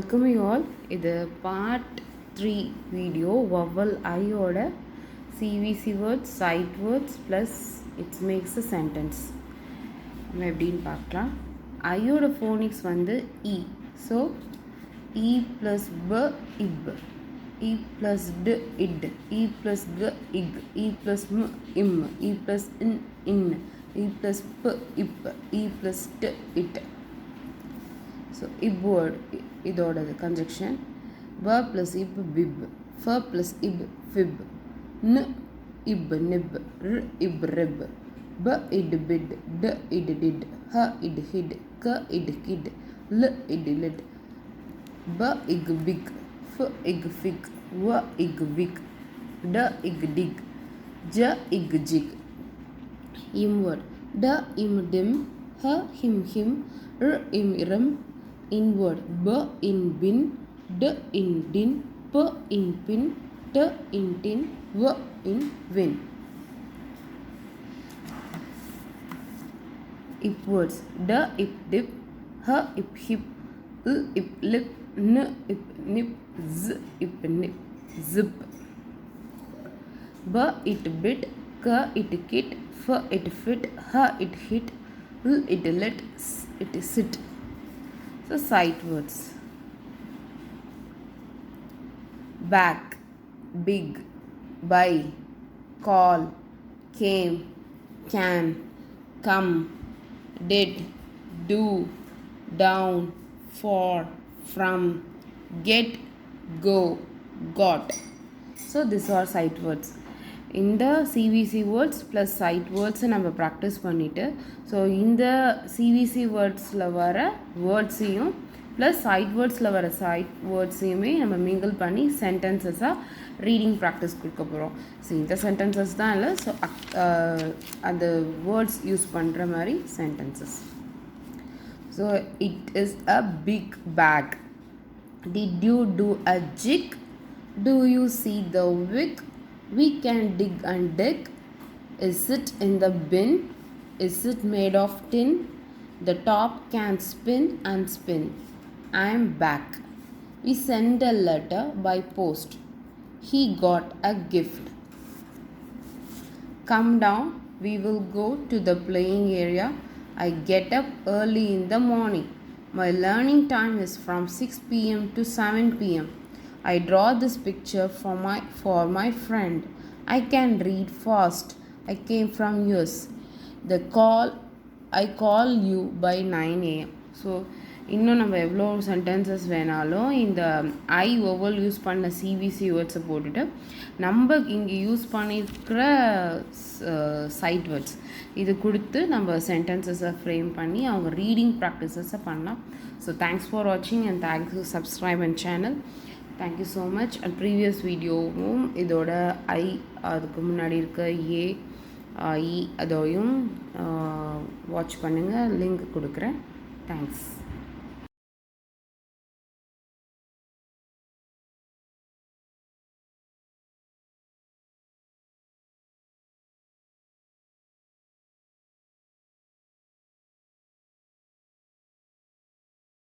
welcome you all. இது part-3 video vowel I ஓட CVC words, sight words plus it makes a sentence. நம்ம எப்படின்னு பார்க்கலாம். I ஓட phonics வந்து E. So E plus B, ib. E plus D, id. E plus G, ig. E plus M, im. E plus N, in. E plus P, ip. E plus T, it. So ib word இதோட conjunction b plus ib bib, f plus ib fib, n ib nib, r ib rib, b id bid, d id did, h id hid, k id kid, l id lid, b ig big, f ig fig, w ig wig, d ig dig, j ig jig. Im word d im dim, h him him, r im rim. Inward b in bin, d in din, p in pin, t in tin, w in win. Upwards d ip dip, h ip hip, l ip lip, n ip nip, z ip nip, zip. b it bit, k it kit, f it fit, h it hit, l it lit, s it sit. So sight words: back, big, by, call, came, can, come, did, do, down, for, from, get, go, got. So these are sight words. இந்த CVC words plus sight words நம்ம practice பண்ணிவிட்டு so இந்த CVC வேர்ட்ஸில் வர வேர்ட்ஸையும் plus side வேர்ட்ஸில் வர side வேர்ட்ஸையுமே நம்ம mingle பண்ணி சென்டென்சஸாக reading practice கொடுக்க போகிறோம். ஸோ இந்த சென்டென்சஸ் தான் இல்லை, ஸோ அந்த வேர்ட்ஸ் யூஸ் பண்ணுற மாதிரி sentences. So it is a big bag. Did you do a jig? Do you see the wick? We can dig and dig. Is it in the bin? Is it made of tin? The top can spin and spin. I am back. We send a letter by post. He got a gift. Come down. We will go to the playing area. I get up early in the morning. My learning time is from 6 p.m. to 7 p.m. I draw this picture for my friend. I can read fast. I came from US. I call you by 9 a.m. So இன்னும் நம்ம எவ்வளோ sentences வேணாலும் இந்த ஐ oval use பண்ண CVC வேர்ட்ஸை போட்டுட்டு நம்ம இங்கே use பண்ணியிருக்கிற சைட் வேர்ட்ஸ் இது கொடுத்து நம்ம சென்டென்சஸை ஃப்ரேம் பண்ணி அவங்க ரீடிங் ப்ராக்டிசஸை பண்ணலாம். ஸோ தேங்க்ஸ் ஃபார் வாட்சிங் and thanks to subscribe and channel. Thank you so much. And previous வீடியோவும் இதோட ஐ அதுக்கு முன்னாடி இருக்க ஏ இ அதையும் வாட்ச் பண்ணுங்கள். லிங்க் கொடுக்குறேன். தேங்க்ஸ்.